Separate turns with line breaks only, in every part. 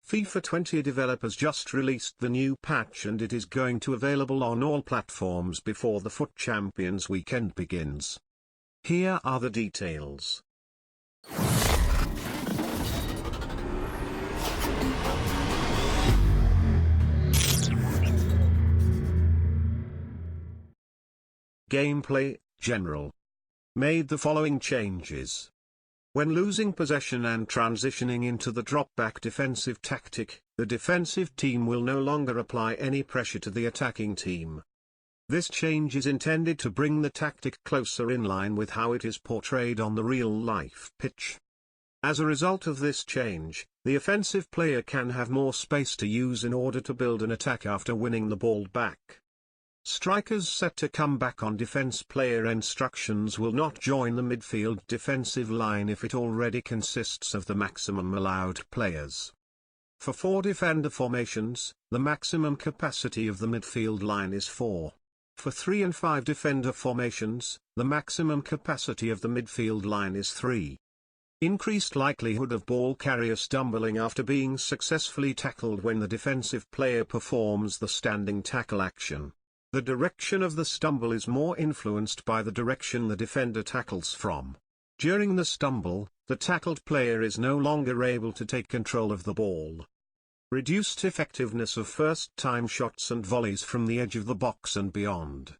FIFA 20 developers just released the new patch and it is going to available on all platforms before the FUT Champions weekend begins. Here are the details. Gameplay, General. Made the following changes. When losing possession and transitioning into the drop-back defensive tactic, the defensive team will no longer apply any pressure to the attacking team. This change is intended to bring the tactic closer in line with how it is portrayed on the real-life pitch. As a result of this change, the offensive player can have more space to use in order to build an attack after winning the ball back. Strikers set to come back on defense player instructions will not join the midfield defensive line if it already consists of the maximum allowed players. For 4 defender formations, the maximum capacity of the midfield line is 4. For 3 and 5 defender formations, the maximum capacity of the midfield line is 3. Increased likelihood of ball carrier stumbling after being successfully tackled when the defensive player performs the standing tackle action. The direction of the stumble is more influenced by the direction the defender tackles from. During the stumble, the tackled player is no longer able to take control of the ball. Reduced effectiveness of first-time shots and volleys from the edge of the box and beyond.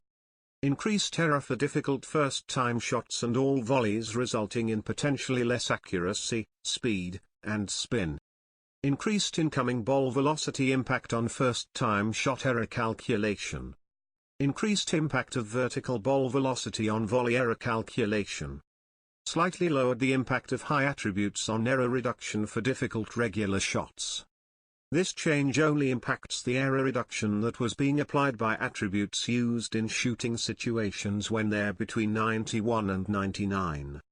Increased error for difficult first-time shots and all volleys resulting in potentially less accuracy, speed, and spin. Increased incoming ball velocity impact on first-time shot error calculation. Increased impact of vertical ball velocity on volley error calculation. Slightly lowered the impact of high attributes on error reduction for difficult regular shots. This change only impacts the error reduction that was being applied by attributes used in shooting situations when they're between 91 and 99.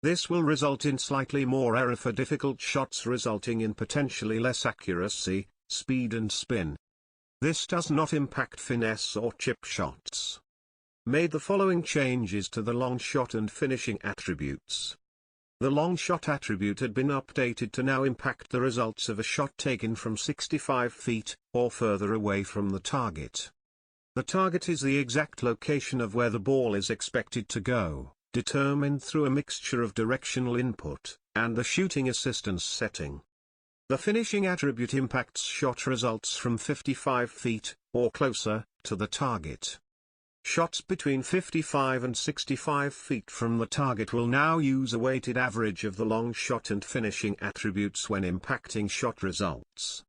This will result in slightly more error for difficult shots resulting in potentially less accuracy, speed and spin. This does not impact finesse or chip shots. Made the following changes to the long shot and finishing attributes. The long shot attribute had been updated to now impact the results of a shot taken from 65 feet, or further away from the target. The target is the exact location of where the ball is expected to go, determined through a mixture of directional input, and the shooting assistance setting. The finishing attribute impacts shot results from 55 feet, or closer, to the target. Shots between 55 and 65 feet from the target will now use a weighted average of the long shot and finishing attributes when impacting shot results.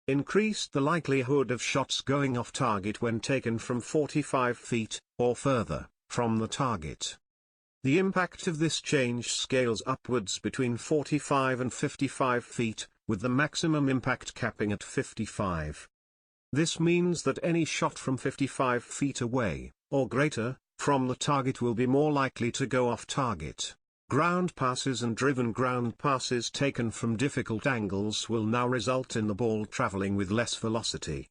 Increased the likelihood of shots going off target when taken from 45 feet, or further, from the target. The impact of this change scales upwards between 45 and 55 feet, with the maximum impact capping at 55. This means that any shot from 55 feet away, or greater, from the target will be more likely to go off target. Ground passes and driven ground passes taken from difficult angles will now result in the ball traveling with less velocity.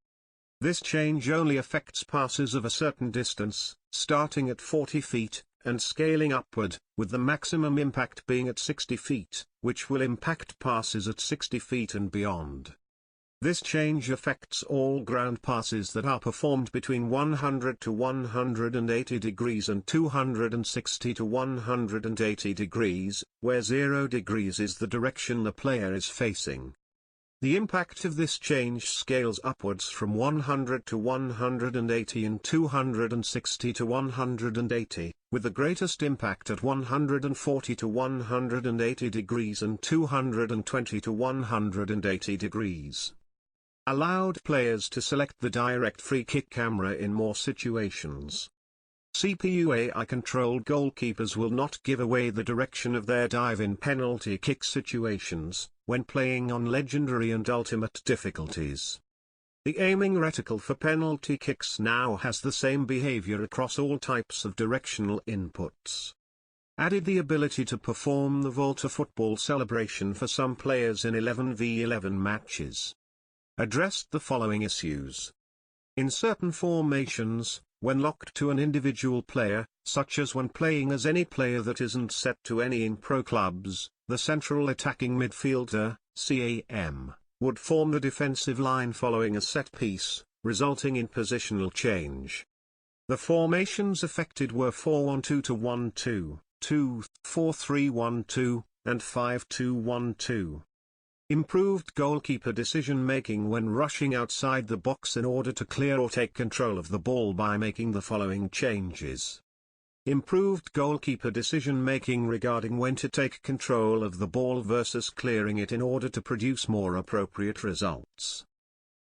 This change only affects passes of a certain distance, starting at 40 feet, and scaling upward, with the maximum impact being at 60 feet, which will impact passes at 60 feet and beyond. This change affects all ground passes that are performed between 100 to 180 degrees and 260 to 180 degrees, where 0 degrees is the direction the player is facing. The impact of this change scales upwards from 100 to 180 and 260 to 180, with the greatest impact at 140 to 180 degrees and 220 to 180 degrees. Allowed players to select the direct free kick camera in more situations. CPU AI-controlled goalkeepers will not give away the direction of their dive in penalty kick situations, when playing on legendary and ultimate difficulties. The aiming reticle for penalty kicks now has the same behavior across all types of directional inputs. Added the ability to perform the Volta football celebration for some players in 11v11 matches. Addressed the following issues. In certain formations, when locked to an individual player, such as when playing as any player that isn't set to any in pro clubs, the central attacking midfielder, CAM, would form the defensive line following a set piece, resulting in positional change. The formations affected were 4-1-2 to 1-2, 2-4-3-1-2, and 5-2-1-2. Improved goalkeeper decision-making when rushing outside the box in order to clear or take control of the ball by making the following changes. Improved goalkeeper decision-making regarding when to take control of the ball versus clearing it in order to produce more appropriate results.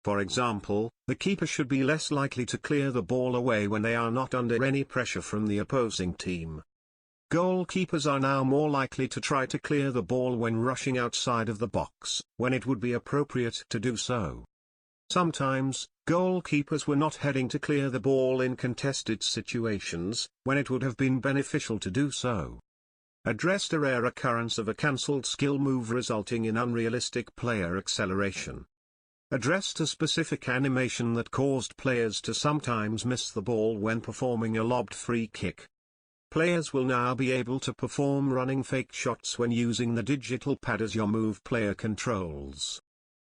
For example, the keeper should be less likely to clear the ball away when they are not under any pressure from the opposing team. Goalkeepers are now more likely to try to clear the ball when rushing outside of the box, when it would be appropriate to do so. Sometimes, goalkeepers were not heading to clear the ball in contested situations, when it would have been beneficial to do so. Addressed a rare occurrence of a cancelled skill move resulting in unrealistic player acceleration. Addressed a specific animation that caused players to sometimes miss the ball when performing a lobbed free kick. Players will now be able to perform running fake shots when using the digital pad as your move player controls.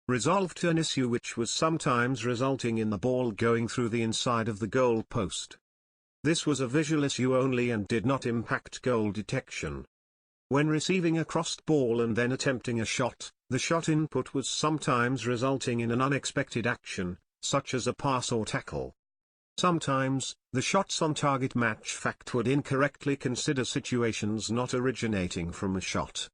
Resolved an issue which was sometimes resulting in the ball going through the inside of the goal post. This was a visual issue only and did not impact goal detection. When receiving a crossed ball and then attempting a shot, the shot input was sometimes resulting in an unexpected action, such as a pass or tackle. Sometimes, the shots on target match fact would incorrectly consider situations not originating from a shot.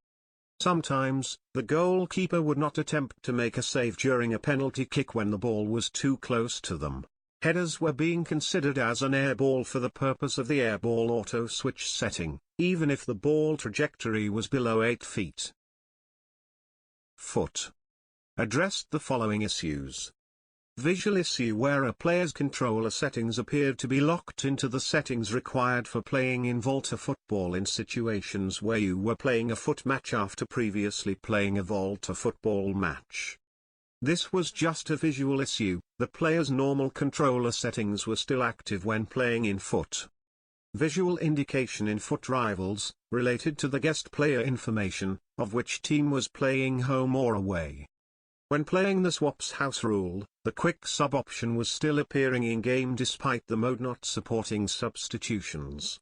Sometimes, the goalkeeper would not attempt to make a save during a penalty kick when the ball was too close to them. Headers were being considered as an air ball for the purpose of the airball auto switch setting, even if the ball trajectory was below 8 feet. Foot. Addressed the following issues. Visual issue where a player's controller settings appeared to be locked into the settings required for playing in Volta football in situations where you were playing a foot match after previously playing a Volta football match. This was just a visual issue, the player's normal controller settings were still active when playing in foot. Visual indication in foot rivals, related to the guest player information, of which team was playing home or away. When playing the swaps house rule, the quick sub option was still appearing in-game despite the mode not supporting substitutions.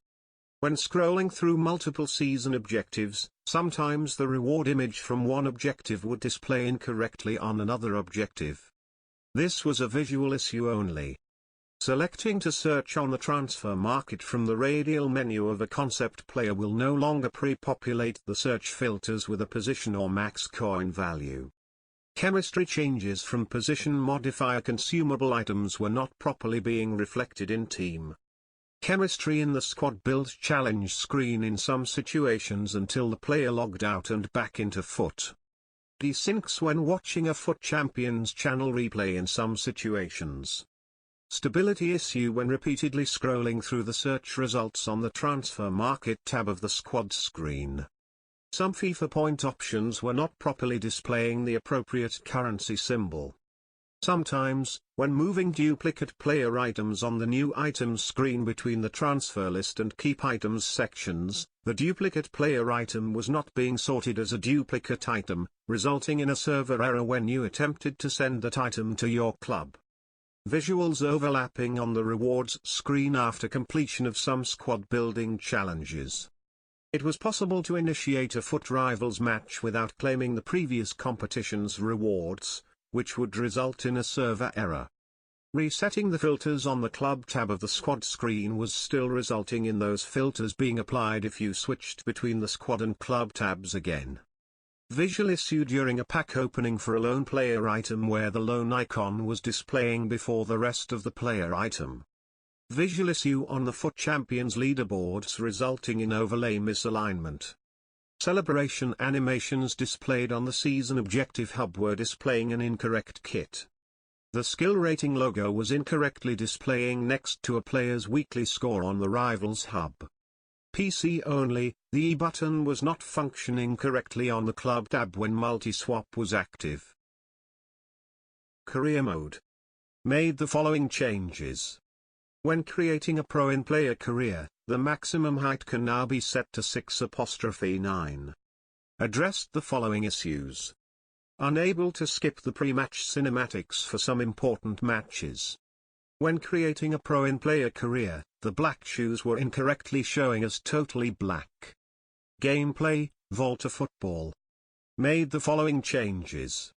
When scrolling through multiple season objectives, sometimes the reward image from one objective would display incorrectly on another objective. This was a visual issue only. Selecting to search on the transfer market from the radial menu of a concept player will no longer pre-populate the search filters with a position or max coin value. Chemistry changes from position modifier consumable items were not properly being reflected in team chemistry in the squad build challenge screen in some situations until the player logged out and back into foot. Desyncs when watching a Foot Champions channel replay in some situations. Stability issue when repeatedly scrolling through the search results on the transfer market tab of the squad screen. Some FIFA point options were not properly displaying the appropriate currency symbol. Sometimes, when moving duplicate player items on the new items screen between the transfer list and keep items sections, the duplicate player item was not being sorted as a duplicate item, resulting in a server error when you attempted to send that item to your club. Visuals overlapping on the rewards screen after completion of some squad building challenges. It was possible to initiate a Foot Rivals match without claiming the previous competition's rewards, which would result in a server error. Resetting the filters on the club tab of the squad screen was still resulting in those filters being applied if you switched between the squad and club tabs again. Visual issue during a pack opening for a lone player item where the lone icon was displaying before the rest of the player item. Visual issue on the Foot Champions leaderboards resulting in overlay misalignment. Celebration animations displayed on the season objective hub were displaying an incorrect kit. The skill rating logo was incorrectly displaying next to a player's weekly score on the Rivals hub. PC only, the E button was not functioning correctly on the club tab when multi-swap was active. Career mode. Made the following changes. When creating a pro in player career, the maximum height can now be set to 6'9". Addressed the following issues. Unable to skip the pre-match cinematics for some important matches. When creating a pro-in-player career, the black shoes were incorrectly showing as totally black. Gameplay, Volta Football. Made the following changes.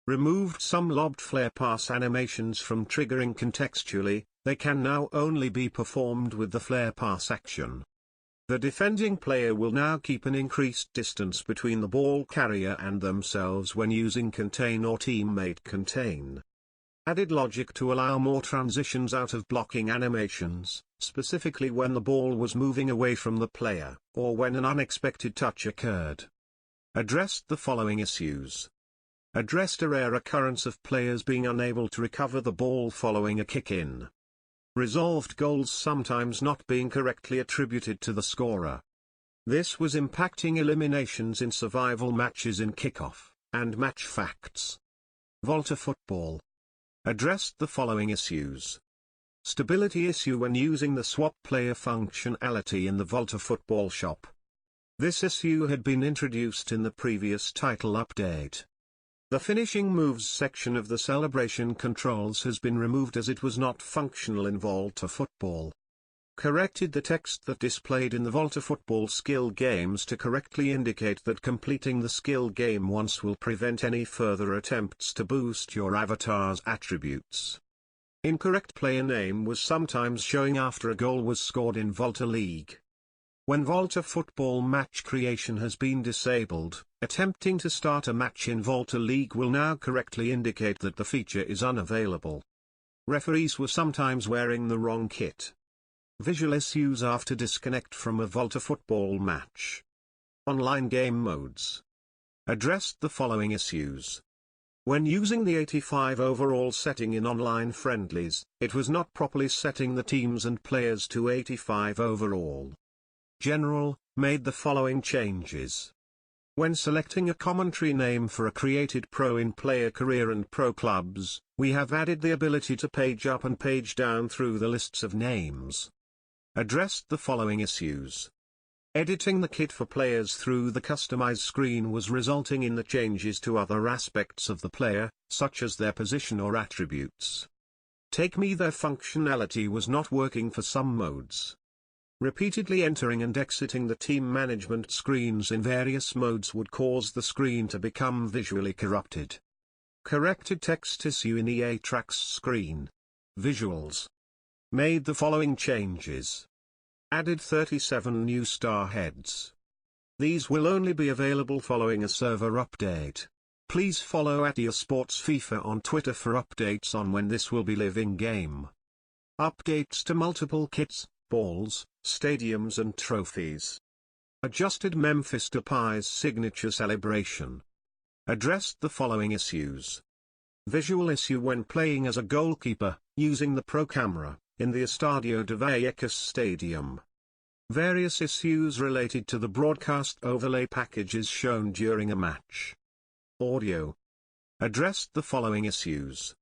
Removed some lobbed flare pass animations from triggering contextually, they can now only be performed with the flare pass action. The defending player will now keep an increased distance between the ball carrier and themselves when using contain or teammate contain. Added logic to allow more transitions out of blocking animations, specifically when the ball was moving away from the player, or when an unexpected touch occurred. Addressed the following issues. Addressed a rare occurrence of players being unable to recover the ball following a kick-in. Resolved goals sometimes not being correctly attributed to the scorer. This was impacting eliminations in survival matches in kickoff, and match facts. Volta Football. Addressed the following issues. Stability issue when using the swap player functionality in the Volta Football shop. This issue had been introduced in the previous title update. The finishing moves section of the celebration controls has been removed as it was not functional in Volta Football. Corrected the text that displayed in the Volta Football skill games to correctly indicate that completing the skill game once will prevent any further attempts to boost your avatar's attributes. Incorrect player name was sometimes showing after a goal was scored in Volta League. When Volta Football match creation has been disabled, attempting to start a match in Volta League will now correctly indicate that the feature is unavailable. Referees were sometimes wearing the wrong kit. Visual issues after disconnect from a Volta Football match. Online game modes. Addressed the following issues. When using the 85 overall setting in online friendlies, it was not properly setting the teams and players to 85 overall. General, made the following changes. When selecting a commentary name for a created pro-in-player career and pro clubs, we have added the ability to page up and page down through the lists of names. Addressed the following issues. Editing the kit for players through the customize screen was resulting in the changes to other aspects of the player, such as their position or attributes. Take Me There functionality was not working for some modes. Repeatedly entering and exiting the team management screens in various modes would cause the screen to become visually corrupted. Corrected text issue in EA Tracks screen. Visuals. Made the following changes. Added 37 new star heads. These will only be available following a server update. Please follow @eSportsFIFA on Twitter for updates on when this will be live in game. Updates to multiple kits, balls, stadiums and trophies. Adjusted Memphis Depay's signature celebration. Addressed the following issues. Visual issue when playing as a goalkeeper, using the Pro Camera, in the Estadio de Vallecas Stadium. Various issues related to the broadcast overlay packages shown during a match. Audio. Addressed the following issues.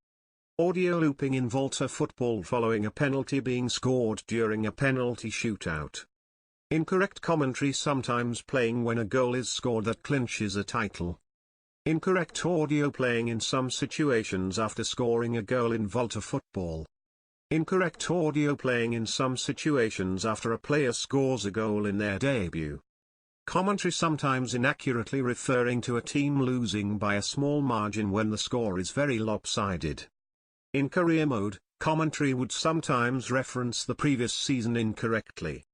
Audio looping in Volta Football following a penalty being scored during a penalty shootout. Incorrect commentary sometimes playing when a goal is scored that clinches a title. Incorrect audio playing in some situations after scoring a goal in Volta Football. Incorrect audio playing in some situations after a player scores a goal in their debut. Commentary sometimes inaccurately referring to a team losing by a small margin when the score is very lopsided. In career mode, commentary would sometimes reference the previous season incorrectly.